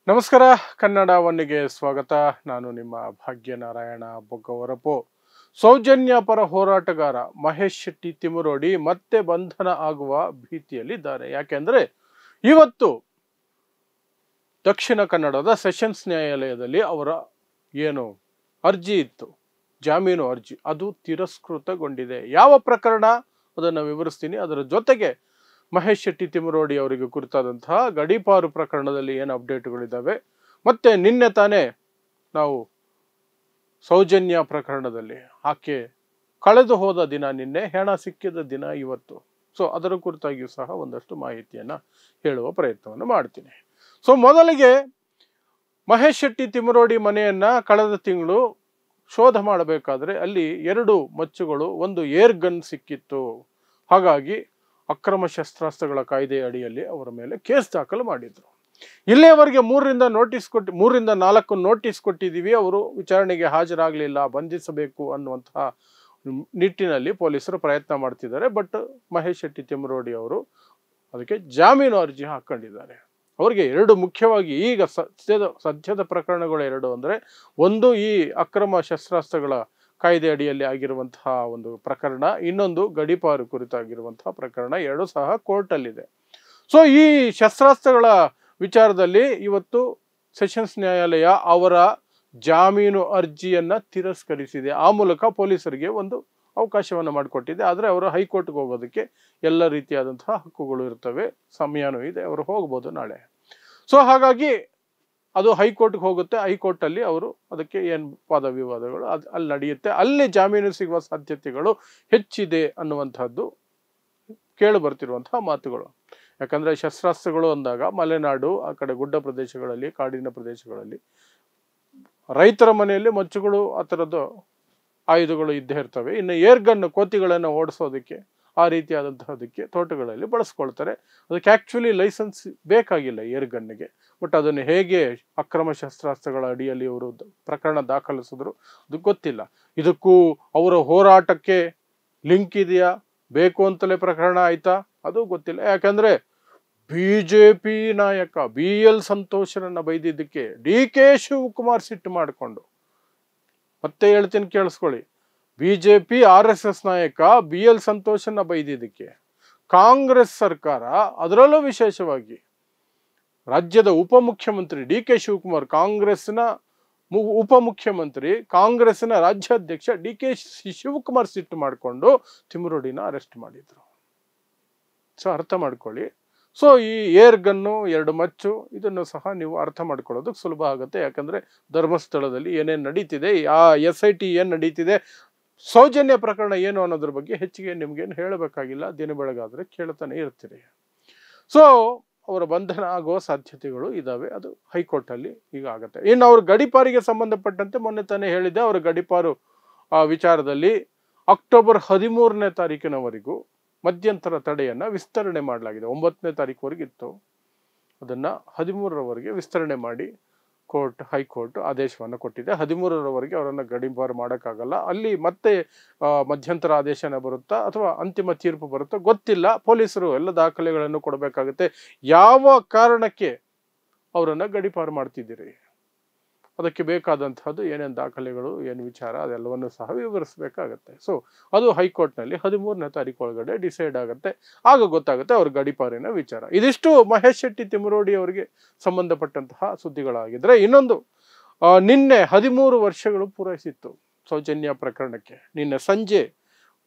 ನಮಸ್ಕಾರ. ಕನ್ನಡ ಒನ್ನಿಗೆ ಸ್ವಾಗತ. ನಾನು ನಿಮ್ಮ ಭಾಗ್ಯನಾರಾಯಣ ಬೊಗ್ಗವರಪು. ಸೌಜನ್ಯ ಪರ ಹೋರಾಟಗಾರ ಮಹೇಶ್ ಶೆಟ್ಟಿ ತಿಮರೋಡಿ ಮತ್ತೆ ಬಂಧನ ಆಗುವ ಭೀತಿಯಲ್ಲಿದ್ದಾರೆ. ಯಾಕೆಂದ್ರೆ ಇವತ್ತು ದಕ್ಷಿಣ ಕನ್ನಡದ ಸೆಷನ್ಸ್ ನ್ಯಾಯಾಲಯದಲ್ಲಿ ಅವರ ಏನು ಅರ್ಜಿ ಇತ್ತು, ಜಾಮೀನು ಅರ್ಜಿ, ಅದು ತಿರಸ್ಕೃತಗೊಂಡಿದೆ. ಯಾವ ಪ್ರಕರಣ ಅದನ್ನು ವಿವರಿಸ್ತೀನಿ. ಅದರ ಜೊತೆಗೆ ಮಹೇಶ್ ಶೆಟ್ಟಿ ತಿಮರೋಡಿ ಅವರಿಗೆ ಕುರಿತಾದಂತಹ ಗಡೀಪಾರು ಪ್ರಕರಣದಲ್ಲಿ ಏನು ಅಪ್ಡೇಟ್ಗಳಿದ್ದಾವೆ, ಮತ್ತೆ ನಿನ್ನೆ ತಾನೇ ನಾವು ಸೌಜನ್ಯ ಪ್ರಕರಣದಲ್ಲಿ ಆಕೆ ಕಳೆದು ಹೋದ ದಿನ ನಿನ್ನೆ, ಹೆಣ ಸಿಕ್ಕಿದ ದಿನ ಇವತ್ತು. ಸೊ ಅದರ ಕುರಿತಾಗಿಯೂ ಸಹ ಒಂದಷ್ಟು ಮಾಹಿತಿಯನ್ನು ಹೇಳುವ ಪ್ರಯತ್ನವನ್ನು ಮಾಡ್ತೀನಿ. ಸೊ ಮೊದಲಿಗೆ ಮಹೇಶ್ ಶೆಟ್ಟಿ ತಿಮರೋಡಿ ಮನೆಯನ್ನ ಕಳೆದ ತಿಂಗಳು ಶೋಧ ಮಾಡಬೇಕಾದ್ರೆ ಅಲ್ಲಿ 2 ಮಚ್ಚುಗಳು, ಒಂದು ಏರ್ ಗನ್ ಸಿಕ್ಕಿತ್ತು. ಹಾಗಾಗಿ ಅಕ್ರಮ ಶಸ್ತ್ರಾಸ್ತ್ರಗಳ ಕಾಯ್ದೆ ಅಡಿಯಲ್ಲಿ ಅವರ ಮೇಲೆ ಕೇಸ್ ದಾಖಲು ಮಾಡಿದ್ರು. ಇಲ್ಲಿಯವರೆಗೆ 3ರಿಂದ 4 ನೋಟಿಸ್ ಕೊಟ್ಟಿದ್ದೀವಿ, ಅವರು ವಿಚಾರಣೆಗೆ ಹಾಜರಾಗಲಿಲ್ಲ, ಬಂಧಿಸಬೇಕು ಅನ್ನುವಂತಹ ನಿಟ್ಟಿನಲ್ಲಿ ಪೊಲೀಸರು ಪ್ರಯತ್ನ ಮಾಡ್ತಿದ್ದಾರೆ. ಬಟ್ ಮಹೇಶ್ ಶೆಟ್ಟಿ ತಿಮರೋಡಿ ಅವರು ಅದಕ್ಕೆ ಜಾಮೀನು ಅರ್ಜಿ ಹಾಕೊಂಡಿದ್ದಾರೆ. ಅವರಿಗೆ 2 ಮುಖ್ಯವಾಗಿ ಈಗ ಸದ್ಯದ ಪ್ರಕರಣಗಳು 2 ಅಂದರೆ, ಒಂದು ಈ ಅಕ್ರಮ ಶಸ್ತ್ರಾಸ್ತ್ರಗಳ ಕಾಯ್ದೆ ಅಡಿಯಲ್ಲಿ ಆಗಿರುವಂತಹ ಒಂದು ಪ್ರಕರಣ, ಇನ್ನೊಂದು ಗಡೀಪಾರು ಕುರಿತಾಗಿರುವಂತಹ ಪ್ರಕರಣ. 2 ಸಹ ಕೋರ್ಟಲ್ಲಿದೆ. ಸೊ ಈ ಶಸ್ತ್ರಾಸ್ತ್ರಗಳ ವಿಚಾರದಲ್ಲಿ ಇವತ್ತು ಸೆಷನ್ಸ್ ನ್ಯಾಯಾಲಯ ಅವರ ಜಾಮೀನು ಅರ್ಜಿಯನ್ನ ತಿರಸ್ಕರಿಸಿದೆ. ಆ ಮೂಲಕ ಪೊಲೀಸರಿಗೆ ಒಂದು ಅವಕಾಶವನ್ನು ಮಾಡಿಕೊಟ್ಟಿದೆ. ಆದರೆ ಅವರು ಹೈಕೋರ್ಟ್ಗೆ ಹೋಗೋದಕ್ಕೆ ಎಲ್ಲ ರೀತಿಯಾದಂತಹ ಹಕ್ಕುಗಳು ಇರ್ತವೆ, ಸಮಯನೂ ಇದೆ, ಅವರು ಹೋಗ್ಬೋದು ನಾಳೆ. ಸೊ ಹಾಗಾಗಿ ಅದು ಹೈಕೋರ್ಟ್ಗೆ ಹೋಗುತ್ತೆ. ಹೈಕೋರ್ಟಲ್ಲಿ ಅವರು ಅದಕ್ಕೆ ಏನು ವಾದ ವಿವಾದಗಳು ಅಲ್ಲಿ ನಡೆಯುತ್ತೆ. ಅಲ್ಲಿ ಜಾಮೀನು ಸಿಗುವ ಸಾಧ್ಯತೆಗಳು ಹೆಚ್ಚಿದೆ ಅನ್ನುವಂಥದ್ದು ಕೇಳಿ ಬರ್ತಿರುವಂತಹ ಮಾತುಗಳು. ಯಾಕಂದರೆ ಶಸ್ತ್ರಾಸ್ತ್ರಗಳು ಅಂದಾಗ ಮಲೆನಾಡು, ಆ ಕಡೆ ಗುಡ್ಡ ಪ್ರದೇಶಗಳಲ್ಲಿ, ಕಾಡಿನ ಪ್ರದೇಶಗಳಲ್ಲಿ ರೈತರ ಮನೆಯಲ್ಲಿ ಮಚ್ಚುಗಳು, ಆ ಥರದ್ದು ಆಯುಧಗಳು ಇದ್ದೇ ಇರ್ತವೆ. ಇನ್ನು ಏರ್ಗನ್, ಕೋತಿಗಳನ್ನು ಓಡಿಸೋದಕ್ಕೆ, ಆ ರೀತಿಯಾದಂತಹದಕ್ಕೆ ತೋಟಗಳಲ್ಲಿ ಬಳಸ್ಕೊಳ್ತಾರೆ. ಅದಕ್ಕೆ ಆ್ಯಕ್ಚುಲಿ ಲೈಸೆನ್ಸ್ ಬೇಕಾಗಿಲ್ಲ ಏರ್ಗನ್ನಿಗೆ. ಬಟ್ ಅದನ್ನು ಹೇಗೆ ಅಕ್ರಮ ಶಸ್ತ್ರಾಸ್ತ್ರಗಳ ಅಡಿಯಲ್ಲಿ ಅವರು ಪ್ರಕರಣ ದಾಖಲಿಸಿದ್ರು ಅದು ಗೊತ್ತಿಲ್ಲ. ಇದಕ್ಕೂ ಅವರ ಹೋರಾಟಕ್ಕೆ ಲಿಂಕ್ ಇದೆಯಾ, ಬೇಕು ಅಂತಲೇ ಪ್ರಕರಣ ಆಯ್ತಾ, ಅದು ಗೊತ್ತಿಲ್ಲ. ಯಾಕಂದರೆ BJP ನಾಯಕ BL ಸಂತೋಷರನ್ನ ಬೈದಿದ್ದಕ್ಕೆ DK ಶಿವಕುಮಾರ್ ಸಿಟ್ಟು ಮಾಡಿಕೊಂಡು, ಮತ್ತೆ ಹೇಳ್ತೀನಿ ಕೇಳಿಸ್ಕೊಳ್ಳಿ, BJP RSS ನಾಯಕ BL ಸಂತೋಷನ್ನ ಬೈದಿದ್ದಕ್ಕೆ ಕಾಂಗ್ರೆಸ್ ಸರ್ಕಾರ, ಅದರಲ್ಲೂ ವಿಶೇಷವಾಗಿ ರಾಜ್ಯದ ಉಪಮುಖ್ಯಮಂತ್ರಿ DK ಶಿವಕುಮಾರ್, ಕಾಂಗ್ರೆಸ್ನ ಉಪಮುಖ್ಯಮಂತ್ರಿ, ಕಾಂಗ್ರೆಸ್ನ ರಾಜ್ಯಾಧ್ಯಕ್ಷ DK ಶಿವಕುಮಾರ್ ಸಿಟ್ಟು ಮಾಡಿಕೊಂಡು ತಿಮರೋಡಿನ ಅರೆಸ್ಟ್ ಮಾಡಿದ್ರು. ಸೊ ಅರ್ಥ ಮಾಡ್ಕೊಳ್ಳಿ. ಸೊ ಈ ಏರ್ ಗನ್ನು, 2 ಮಚ್ಚು, ಇದನ್ನು ಸಹ ನೀವು ಅರ್ಥ ಮಾಡ್ಕೊಳ್ಳೋದಕ್ಕೆ ಸುಲಭ ಆಗುತ್ತೆ. ಯಾಕಂದರೆ ಧರ್ಮಸ್ಥಳದಲ್ಲಿ ಏನೇನು ನಡೀತಿದೆ, ಆ SIT ಏನು ನಡೀತಿದೆ, ಸೌಜನ್ಯ ಪ್ರಕರಣ ಏನು ಅನ್ನೋದ್ರ ಬಗ್ಗೆ ಹೆಚ್ಚಿಗೆ ನಿಮ್ಗೇನು ಹೇಳಬೇಕಾಗಿಲ್ಲ, ದಿನ ಬೆಳಗಾದರೆ ಕೇಳ್ತಾನೆ ಇರ್ತೀರಿ. ಸೊ ಅವರ ಬಂಧನ ಆಗುವ ಸಾಧ್ಯತೆಗಳು ಇದ್ದಾವೆ. ಅದು ಹೈಕೋರ್ಟಲ್ಲಿ ಈಗ ಆಗುತ್ತೆ. ಇನ್ನು ಅವ್ರ ಗಡೀಪಾರಿಗೆ ಸಂಬಂಧಪಟ್ಟಂತೆ ಮೊನ್ನೆ ತಾನೇ ಹೇಳಿದ್ದೆ, ಅವರ ಗಡೀಪಾರು ವಿಚಾರದಲ್ಲಿ ಅಕ್ಟೋಬರ್ 13ನೇ ತಾರೀಕಿನವರೆಗೂ ಮಧ್ಯಂತರ ತಡೆಯನ್ನು ವಿಸ್ತರಣೆ ಮಾಡಲಾಗಿದೆ. 9ನೇ ತಾರೀಕುವರೆಗಿತ್ತು, ಅದನ್ನು 13ರವರೆಗೆ ವಿಸ್ತರಣೆ ಮಾಡಿ ಹೈಕೋರ್ಟ್ ಆದೇಶವನ್ನು ಕೊಟ್ಟಿದೆ. 13ರವರೆಗೆ ಅವರನ್ನು ಗಡೀಪಾರು ಮಾಡೋಕ್ಕಾಗಲ್ಲ. ಅಲ್ಲಿ ಮತ್ತೆ ಮಧ್ಯಂತರ ಆದೇಶನ ಬರುತ್ತಾ ಅಥವಾ ಅಂತಿಮ ತೀರ್ಪು ಬರುತ್ತಾ ಗೊತ್ತಿಲ್ಲ. ಪೊಲೀಸರು ಎಲ್ಲ ದಾಖಲೆಗಳನ್ನು ಕೊಡಬೇಕಾಗುತ್ತೆ. ಯಾವ ಕಾರಣಕ್ಕೆ ಅವರನ್ನು ಗಡೀಪಾರು ಮಾಡ್ತಿದ್ದೀರಿ, ಅದಕ್ಕೆ ಬೇಕಾದಂತಹದ್ದು ಏನೇನು ದಾಖಲೆಗಳು, ಏನು ವಿಚಾರ, ಅದೆಲ್ಲವನ್ನು ಸಹ ವಿವರಿಸಬೇಕಾಗತ್ತೆ. ಸೊ ಅದು ಹೈಕೋರ್ಟ್ನಲ್ಲಿ 13ನೇ ತಾರೀಕು ಒಳಗಡೆ ಡಿಸೈಡ್ ಆಗುತ್ತೆ. ಆಗ ಗೊತ್ತಾಗುತ್ತೆ ಅವ್ರ ಗಡೀಪಾರಿನ ವಿಚಾರ. ಇದಿಷ್ಟು ಮಹೇಶ್ ಶೆಟ್ಟಿ ತಿಮರೋಡಿ ಅವರಿಗೆ ಸಂಬಂಧಪಟ್ಟಂತಹ ಸುದ್ದಿಗಳಾಗಿದ್ರೆ, ಇನ್ನೊಂದು, ನಿನ್ನೆ 13 ವರ್ಷಗಳು ಪೂರೈಸಿತ್ತು ಸೌಜನ್ಯ ಪ್ರಕರಣಕ್ಕೆ. ನಿನ್ನೆ ಸಂಜೆ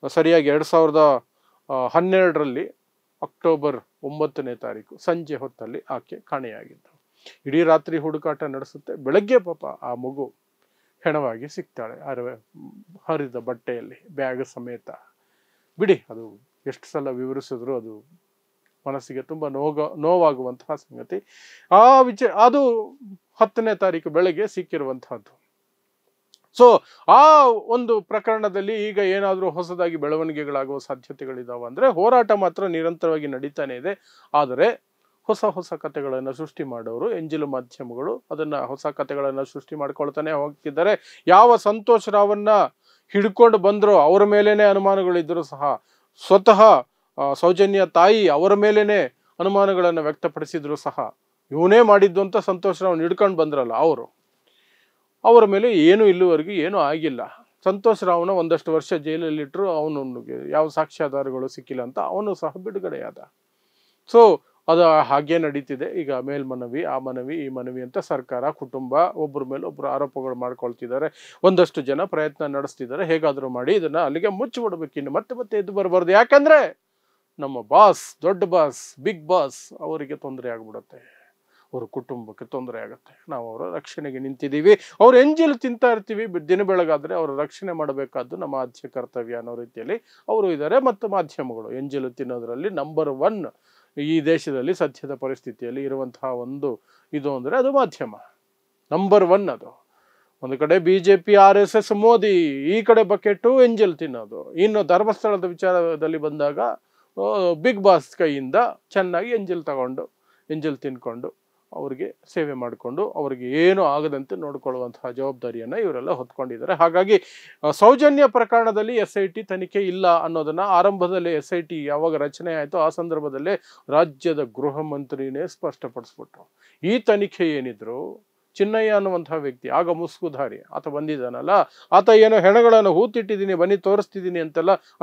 ಸರಿಯಾಗಿ 2012ರಲ್ಲಿ ಅಕ್ಟೋಬರ್ 9ನೇ ತಾರೀಕು ಸಂಜೆ ಹೊತ್ತಲ್ಲಿ ಆಕೆ ಕಾಣೆಯಾಗಿದ್ದು. ಇಡೀ ರಾತ್ರಿ ಹುಡುಕಾಟ ನಡೆಸುತ್ತೆ. ಬೆಳಗ್ಗೆ ಪಾಪ ಆ ಮಗು ಹೆಣವಾಗಿ ಸಿಗ್ತಾಳೆ, ಹರಿದ ಬಟ್ಟೆಯಲ್ಲಿ, ಬ್ಯಾಗ್ ಸಮೇತ. ಬಿಡಿ, ಅದು ಎಷ್ಟು ಸಲ ವಿವರಿಸಿದ್ರು ಅದು ಮನಸ್ಸಿಗೆ ತುಂಬ ನೋವಾಗುವಂತಹ ಸಂಗತಿ. ಅದು 10ನೇ ತಾರೀಕು ಬೆಳಗ್ಗೆ ಸಿಕ್ಕಿರುವಂತಹದ್ದು. ಸೊ ಆ ಒಂದು ಪ್ರಕರಣದಲ್ಲಿ ಈಗ ಏನಾದರೂ ಹೊಸದಾಗಿ ಬೆಳವಣಿಗೆಗಳಾಗುವ ಸಾಧ್ಯತೆಗಳಿದಾವೆ ಅಂದರೆ, ಹೋರಾಟ ಮಾತ್ರ ನಿರಂತರವಾಗಿ ನಡೀತಾನೆ ಇದೆ. ಆದರೆ ಹೊಸ ಕಥೆಗಳನ್ನು ಸೃಷ್ಟಿ ಮಾಡೋರು, ಎಂಜಿಲು ಮಾಧ್ಯಮಗಳು ಅದನ್ನು ಹೊಸ ಕಥೆಗಳನ್ನು ಸೃಷ್ಟಿ ಮಾಡ್ಕೊಳ್ತಾನೆ ಹೋಗ್ತಿದ್ದಾರೆ. ಯಾವ ಸಂತೋಷ್ ರಾವನ್ನ ಹಿಡ್ಕೊಂಡು ಬಂದರೋ ಅವರ ಮೇಲೇನೆ ಅನುಮಾನಗಳಿದ್ದರೂ ಸಹ, ಸ್ವತಃ ಸೌಜನ್ಯ ತಾಯಿ ಅವರ ಮೇಲೇನೆ ಅನುಮಾನಗಳನ್ನು ವ್ಯಕ್ತಪಡಿಸಿದ್ರು ಸಹ ಇವನೇ ಮಾಡಿದ್ದು ಅಂತ ಸಂತೋಷ್ ರಾವ್ನ ಹಿಡ್ಕೊಂಡು ಬಂದ್ರಲ್ಲ ಅವರ ಮೇಲೆ ಏನು ಇಲ್ಲಿವರೆಗೂ ಏನೂ ಆಗಿಲ್ಲ. ಸಂತೋಷ್ ರಾವ್ನ ಒಂದಷ್ಟು ವರ್ಷ ಜೈಲಲ್ಲಿಟ್ಟರು, ಅವನಿಗೆ ಯಾವ ಸಾಕ್ಷ್ಯಾಧಾರಗಳು ಸಿಕ್ಕಿಲ್ಲ ಅಂತ ಅವನು ಸಹ ಬಿಡುಗಡೆಯಾದ. ಸೊ ಅದು ಹಾಗೆ ನಡೀತಿದೆ. ಈಗ ಮೇಲ್ಮನವಿ, ಆ ಮನವಿ, ಈ ಮನವಿ ಅಂತ ಸರ್ಕಾರ, ಕುಟುಂಬ ಒಬ್ಬರ ಮೇಲೆ ಒಬ್ಬರು ಆರೋಪಗಳು ಮಾಡ್ಕೊಳ್ತಿದ್ದಾರೆ. ಒಂದಷ್ಟು ಜನ ಪ್ರಯತ್ನ ನಡೆಸ್ತಿದ್ದಾರೆ, ಹೇಗಾದರೂ ಮಾಡಿ ಇದನ್ನು ಅಲ್ಲಿಗೆ ಮುಚ್ಚಿಬಿಡ್ಬೇಕು, ಇನ್ನು ಮತ್ತೆ ಮತ್ತೆ ಎದ್ದು ಬರಬಾರ್ದು. ಯಾಕಂದರೆ ನಮ್ಮ ಬಾಸ್, ದೊಡ್ಡ ಬಾಸ್, ಬಿಗ್ ಬಾಸ್ ಅವರಿಗೆ ತೊಂದರೆ ಆಗ್ಬಿಡುತ್ತೆ, ಅವ್ರ ಕುಟುಂಬಕ್ಕೆ ತೊಂದರೆ ಆಗುತ್ತೆ. ನಾವು ಅವರ ರಕ್ಷಣೆಗೆ ನಿಂತಿದ್ದೀವಿ, ಅವ್ರು ಎಂಜಿಲು ತಿಂತಾ ಇರ್ತೀವಿ, ದಿನ ಬೆಳಗಾದರೆ ಅವರ ರಕ್ಷಣೆ ಮಾಡಬೇಕಾದ್ದು ನಮ್ಮ ಆದ್ಯ ಕರ್ತವ್ಯ ಅನ್ನೋ ರೀತಿಯಲ್ಲಿ ಅವರು ಇದ್ದಾರೆ. ಮತ್ತು ಮಾಧ್ಯಮಗಳು ಎಂಜಿಲು ತಿನ್ನೋದ್ರಲ್ಲಿ ನಂಬರ್ 1 ಈ ದೇಶದಲ್ಲಿ ಸದ್ಯದ ಪರಿಸ್ಥಿತಿಯಲ್ಲಿ ಇರುವಂತಹ ಒಂದು ಇದು ಅಂದರೆ ಅದು ಮಾಧ್ಯಮ. ನಂಬರ್ 1 ಅದು. ಒಂದು ಕಡೆ BJP, RSS, ಮೋದಿ, ಈ ಕಡೆ ಬಕೆಟು ಎಂಜಲ್ ತಿನ್ನೋದು. ಇನ್ನು ಧರ್ಮಸ್ಥಳದ ವಿಚಾರದಲ್ಲಿ ಬಂದಾಗ ಬಿಗ್ ಬಾಸ್ ಕೈಯಿಂದ ಚೆನ್ನಾಗಿ ಎಂಜಲ್ ತಿನ್ಕೊಂಡು ಅವರಿಗೆ ಸೇವೆ ಮಾಡಿಕೊಂಡು ಅವರಿಗೆ ಏನೂ ಆಗದಂತೆ ನೋಡಿಕೊಳ್ಳುವಂತಹ ಜವಾಬ್ದಾರಿಯನ್ನು ಇವರೆಲ್ಲ ಹೊತ್ಕೊಂಡಿದ್ದಾರೆ. ಹಾಗಾಗಿ ಸೌಜನ್ಯ ಪ್ರಕರಣದಲ್ಲಿ SIT ತನಿಖೆ ಇಲ್ಲ ಅನ್ನೋದನ್ನು ಆರಂಭದಲ್ಲಿ SIT ಯಾವಾಗ ರಚನೆ ಆಯಿತು ಆ ಸಂದರ್ಭದಲ್ಲೇ ರಾಜ್ಯದ ಗೃಹ ಮಂತ್ರಿನೇ ಸ್ಪಷ್ಟಪಡಿಸ್ಬಿಟ್ರು. ಈ ತನಿಖೆ ಏನಿದ್ರು ಚಿನ್ನಯ್ಯ ಅನ್ನುವಂತಹ ವ್ಯಕ್ತಿ, ಆಗ ಮುಸ್ಕುಧಾರಿ ಆತ ಬಂದಿದ್ದಾನಲ್ಲ, ಆತ ಏನೋ ಹೆಣಗಳನ್ನು ಹೂತಿಟ್ಟಿದ್ದೀನಿ ಬನ್ನಿ ತೋರಿಸ್ತಿದ್ದೀನಿ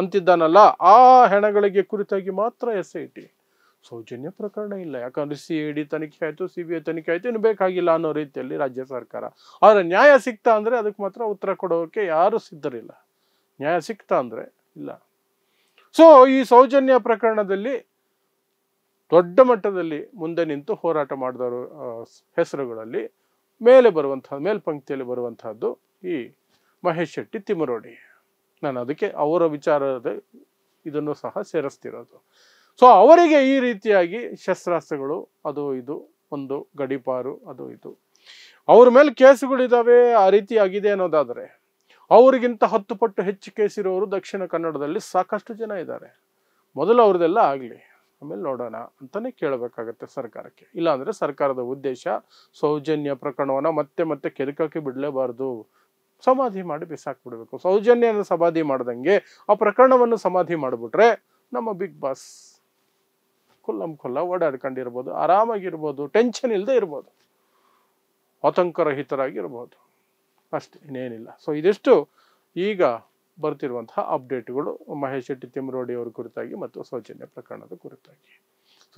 ಅಂತಿದ್ದಾನಲ್ಲ, ಆ ಹೆಣಗಳಿಗೆ ಕುರಿತಾಗಿ ಮಾತ್ರ SIT. ಸೌಜನ್ಯ ಪ್ರಕರಣ ಇಲ್ಲ. ಯಾಕಂದ್ರೆ CID ತನಿಖೆ ಆಯಿತು, CBI ತನಿಖೆ ಆಯಿತು, ಇನ್ನು ಬೇಕಾಗಿಲ್ಲ ಅನ್ನೋ ರೀತಿಯಲ್ಲಿ ರಾಜ್ಯ ಸರ್ಕಾರ. ಆದರೆ ನ್ಯಾಯ ಸಿಗ್ತಾ ಅಂದರೆ ಅದಕ್ಕೆ ಮಾತ್ರ ಉತ್ತರ ಕೊಡೋಕೆ ಯಾರು ಸಿದ್ಧರಿಲ್ಲ. ನ್ಯಾಯ ಸಿಗ್ತಾ ಅಂದರೆ ಇಲ್ಲ. ಸೊ ಈ ಸೌಜನ್ಯ ಪ್ರಕರಣದಲ್ಲಿ ದೊಡ್ಡ ಮಟ್ಟದಲ್ಲಿ ಮುಂದೆ ನಿಂತು ಹೋರಾಟ ಮಾಡಿದವರು ಹೆಸರುಗಳಲ್ಲಿ ಮೇಲ್ಪಂಕ್ತಿಯಲ್ಲಿ ಬರುವಂತಹದ್ದು ಈ ಮಹೇಶ್ ಶೆಟ್ಟಿ ತಿಮರೋಡಿ. ನಾನು ಅದಕ್ಕೆ ಅವರ ವಿಚಾರದ ಇದನ್ನು ಸಹ ಸೇರಿಸ್ತಿರೋದು. ಸೊ ಅವರಿಗೆ ಈ ರೀತಿಯಾಗಿ ಶಸ್ತ್ರಾಸ್ತ್ರಗಳು ಅದು ಇದು ಒಂದು ಗಡೀಪಾರು ಅದು ಇದು ಅವ್ರ ಮೇಲೆ ಕೇಸುಗಳಿದ್ದಾವೆ, ಆ ರೀತಿ ಆಗಿದೆ ಅನ್ನೋದಾದರೆ ಅವರಿಗಿಂತ 10 ಪಟ್ಟು ಹೆಚ್ಚು ಕೇಸಿರೋರು ದಕ್ಷಿಣ ಕನ್ನಡದಲ್ಲಿ ಸಾಕಷ್ಟು ಜನ ಇದ್ದಾರೆ. ಮೊದಲು ಅವ್ರದ್ದೆಲ್ಲ ಆಗಲಿ, ಆಮೇಲೆ ನೋಡೋಣ ಅಂತಲೇ ಕೇಳಬೇಕಾಗತ್ತೆ ಸರ್ಕಾರಕ್ಕೆ. ಇಲ್ಲಾಂದರೆ ಸರ್ಕಾರದ ಉದ್ದೇಶ ಸೌಜನ್ಯ ಪ್ರಕರಣವನ್ನು ಮತ್ತೆ ಮತ್ತೆ ಕೆದಕಕ್ಕೆ ಬಿಡಲೇಬಾರ್ದು, ಸಮಾಧಿ ಮಾಡಿ ಬಿಸಾಕ್ಬಿಡ್ಬೇಕು. ಸೌಜನ್ಯನ ಸಮಾಧಿ ಮಾಡ್ದಂಗೆ ಆ ಪ್ರಕರಣವನ್ನು ಸಮಾಧಿ ಮಾಡಿಬಿಟ್ರೆ ನಮ್ಮ ಬಿಗ್ ಬಾಸ್ ಖುಲ್ಲ ಓಡಾಡ್ಕೊಂಡಿರ್ಬೋದು, ಆರಾಮಾಗಿರ್ಬೋದು, ಟೆನ್ಷನ್ ಇಲ್ಲದೆ ಇರ್ಬೋದು, ಆತಂಕರಹಿತರಾಗಿರ್ಬೋದು, ಅಷ್ಟೇ, ಇನ್ನೇನಿಲ್ಲ. ಸೊ ಇದಿಷ್ಟು ಈಗ ಬರ್ತಿರುವಂತಹ ಅಪ್ಡೇಟ್ಗಳು ಮಹೇಶ್ ಶೆಟ್ಟಿ ತಿಮರೋಡಿ ಅವರ ಕುರಿತಾಗಿ ಮತ್ತು ಸೌಜನ್ಯ ಪ್ರಕರಣದ ಕುರಿತಾಗಿ.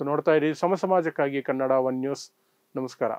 ಸೊ ನೋಡ್ತಾ ಇರಿ ಸಮಾಜಕ್ಕಾಗಿ ಕನ್ನಡ 1 ನ್ಯೂಸ್. ನಮಸ್ಕಾರ.